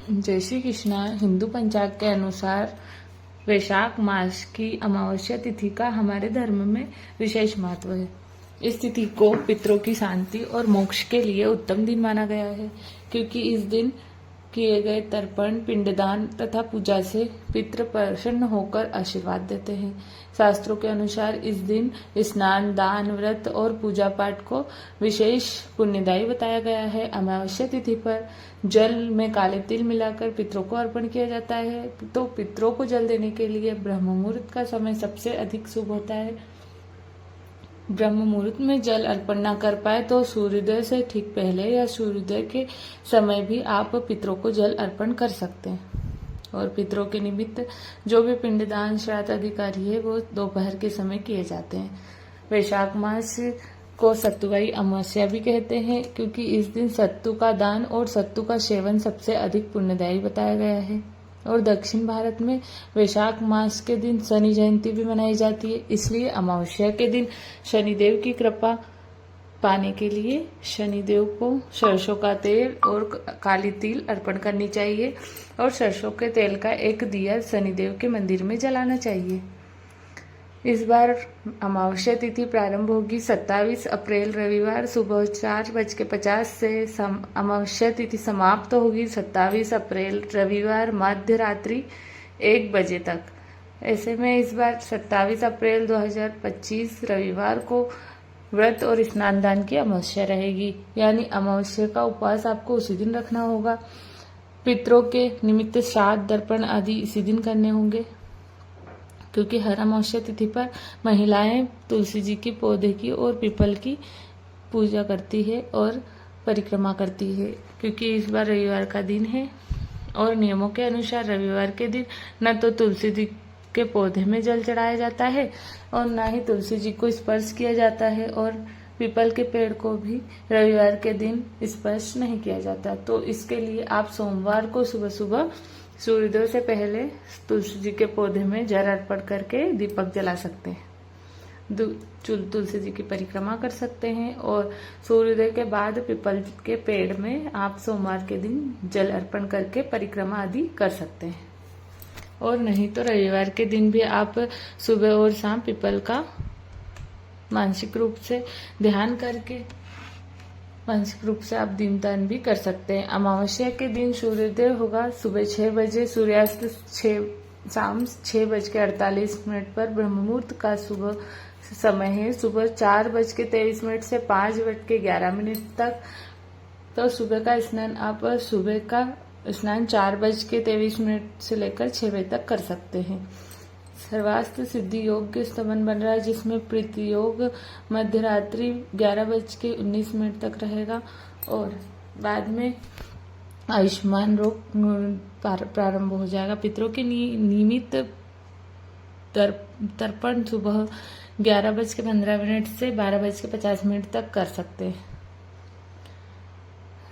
जय श्री कृष्णा। हिंदू पंचांग के अनुसार वैशाख मास की अमावस्या तिथि का हमारे धर्म में विशेष महत्व है। इस तिथि को पितरों की शांति और मोक्ष के लिए उत्तम दिन माना गया है, क्योंकि इस दिन किए गए तर्पण, पिंडदान तथा पूजा से पितृ प्रसन्न होकर आशीर्वाद देते हैं। शास्त्रों के अनुसार इस दिन स्नान, दान, व्रत और पूजा पाठ को विशेष पुण्यदायी बताया गया है। अमावस्या तिथि पर जल में काले तिल मिलाकर पितरों को अर्पण किया जाता है। तो पितरों को जल देने के लिए ब्रह्म मुहूर्त का समय सबसे अधिक शुभ होता है। ब्रह्म मुहूर्त में जल अर्पण न कर पाए तो सूर्योदय से ठीक पहले या सूर्योदय के समय भी आप पितरों को जल अर्पण कर सकते हैं। और पितरों के निमित्त जो भी पिंडदान, श्राद्ध अधिकारी है वो दोपहर के समय किए जाते हैं। वैशाख मास को सत्तुवाई अमावस्या भी कहते हैं, क्योंकि इस दिन सत्तू का दान और सत्तू का सेवन सबसे अधिक पुण्यदायी बताया गया है। और दक्षिण भारत में वैशाख मास के दिन शनि जयंती भी मनाई जाती है, इसलिए अमावस्या के दिन शनिदेव की कृपा पाने के लिए शनिदेव को सरसों का तेल और काली तिल अर्पण करनी चाहिए और सरसों के तेल का एक दिया शनिदेव के मंदिर में जलाना चाहिए। इस बार अमावस्या तिथि प्रारंभ होगी 27 अप्रैल रविवार सुबह 4:50 से। अमावस्या तिथि समाप्त होगी 27 अप्रैल रविवार मध्य रात्रि 1 बजे तक। ऐसे में इस बार 27 अप्रैल 2025 रविवार को व्रत और स्नान दान की अमावस्या रहेगी, यानी अमावस्या का उपवास आपको उसी दिन रखना होगा। पितरों के निमित्त श्राद्ध, दर्पण आदि इसी दिन करने होंगे, क्योंकि हर अमावस्या तिथि पर महिलाएं तुलसी जी के पौधे की और पीपल की पूजा करती है और परिक्रमा करती है, क्योंकि इस बार रविवार का दिन है। और नियमों के अनुसार रविवार के दिन न तो तुलसी जी के पौधे में जल चढ़ाया जाता है और न ही तुलसी जी को स्पर्श किया जाता है, और पीपल के पेड़ को भी रविवार के दिन स्पर्श नहीं किया जाता। तो इसके लिए आप सोमवार को सुबह सुबह सूर्योदय से पहले तुलसी जी के पौधे में जल अर्पण करके दीपक जला सकते हैं, तुलसी जी की परिक्रमा कर सकते हैं, और सूर्योदय के बाद पीपल के पेड़ में आप सोमवार के दिन जल अर्पण करके परिक्रमा आदि कर सकते हैं। और नहीं तो रविवार के दिन भी आप सुबह और शाम पीपल का मानसिक रूप से ध्यान करके मानसिक रूप से आप दीनदान भी कर सकते हैं। अमावस्या के दिन सूर्योदय होगा सुबह 6 बजे, सूर्यास्त शाम 6:48 पर। ब्रह्म मुहूर्त का सुबह समय है सुबह 4:23 से 5:11 तक। तो सुबह का स्नान आप सुबह का स्नान 4:23 से लेकर 6 बजे तक कर सकते हैं। सर्वास्त्र सिद्धि योग के स्तमन बन रहा है, जिसमें प्रीति योग मध्य रात्रि 11:19 तक रहेगा, और बाद में आयुष्मान योग प्रारंभ हो जाएगा। पितरों के नियमित तर्पण सुबह 11:15 से 12:50 तक कर सकते हैं।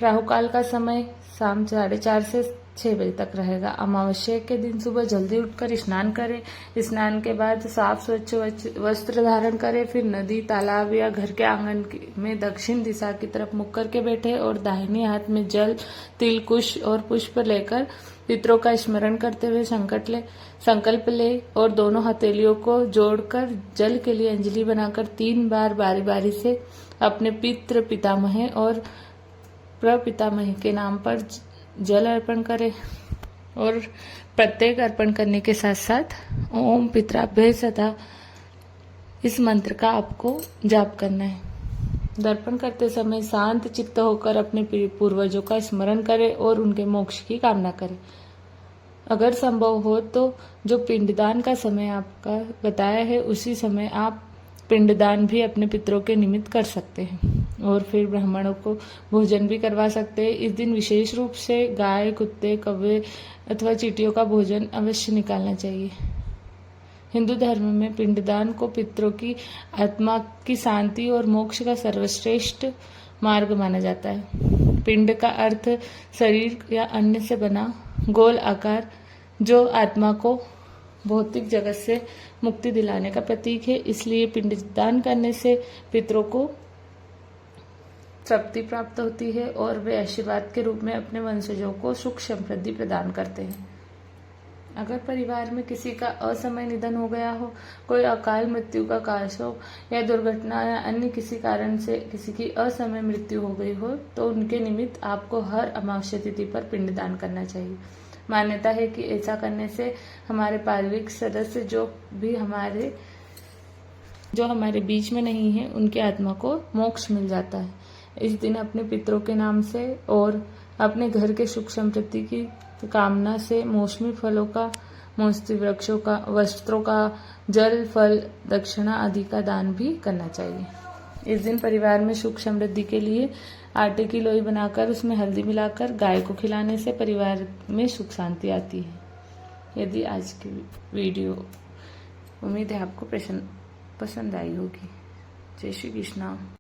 राहुकाल का समय शाम 4:30 से 6 बजे तक रहेगा। अमावस्या के दिन सुबह जल्दी उठकर स्नान करें। स्नान के बाद साफ स्वच्छ वस्त्र धारण करें, फिर नदी, तालाब या घर के आंगन में दक्षिण दिशा की तरफ मुख करके बैठे और दाहिने हाथ में जल, तिल, कुश और पुष्प लेकर पितरों का स्मरण करते हुए संकल्प ले और दोनों हथेलियों को जोड़कर जल के लिए अंजलि बनाकर 3 बार बारी बारी से अपने पितृ, पितामह और प्रपितामह के नाम पर जल अर्पण करें। और प्रत्येक अर्पण करने के साथ साथ ओम पितराभ्य सदा इस मंत्र का आपको जाप करना है। दर्पण करते समय शांत चित्त होकर अपने पूर्वजों का स्मरण करें और उनके मोक्ष की कामना करें। अगर संभव हो तो जो पिंडदान का समय आपका बताया है उसी समय आप पिंडदान भी अपने पितरों के निमित्त कर सकते हैं, और फिर ब्राह्मणों को भोजन भी करवा सकते हैं। इस दिन विशेष रूप से गाय, कुत्ते, कौवे अथवा चींटियों का भोजन अवश्य निकालना चाहिए। हिंदू धर्म में पिंडदान को पितरों की आत्मा की शांति और मोक्ष का सर्वश्रेष्ठ मार्ग माना जाता है। पिंड का अर्थ शरीर या अन्न से बना गोल आकार, जो आत्मा को भौतिक जगत से मुक्ति दिलाने का प्रतीक है। इसलिए पिंडदान करने से पितरों को तृप्ति प्राप्त होती है और वे आशीर्वाद के रूप में अपने वंशजों को सुख समृद्धि प्रदान करते हैं। अगर परिवार में किसी का असमय निधन हो गया हो, कोई अकाल मृत्यु का काश हो या दुर्घटना या अन्य किसी कारण से किसी की असमय मृत्यु हो गई हो, तो उनके निमित्त आपको हर अमावस्या तिथि पर पिंडदान करना चाहिए। मान्यता है कि ऐसा करने से हमारे पारिवारिक सदस्य जो हमारे बीच में नहीं है, उनकी आत्मा को मोक्ष मिल जाता है। इस दिन अपने पितरों के नाम से और अपने घर के सुख समृद्धि की कामना से मौसमी फलों का, मौसमी वृक्षों का, वस्त्रों का, जल, फल, दक्षिणा आदि का दान भी करना चाहिए। इस दिन परिवार में सुख समृद्धि के लिए आटे की लोई बनाकर उसमें हल्दी मिलाकर गाय को खिलाने से परिवार में सुख शांति आती है। यदि आज की वीडियो उम्मीद है आपको पसंद आई होगी। जय श्री कृष्णा।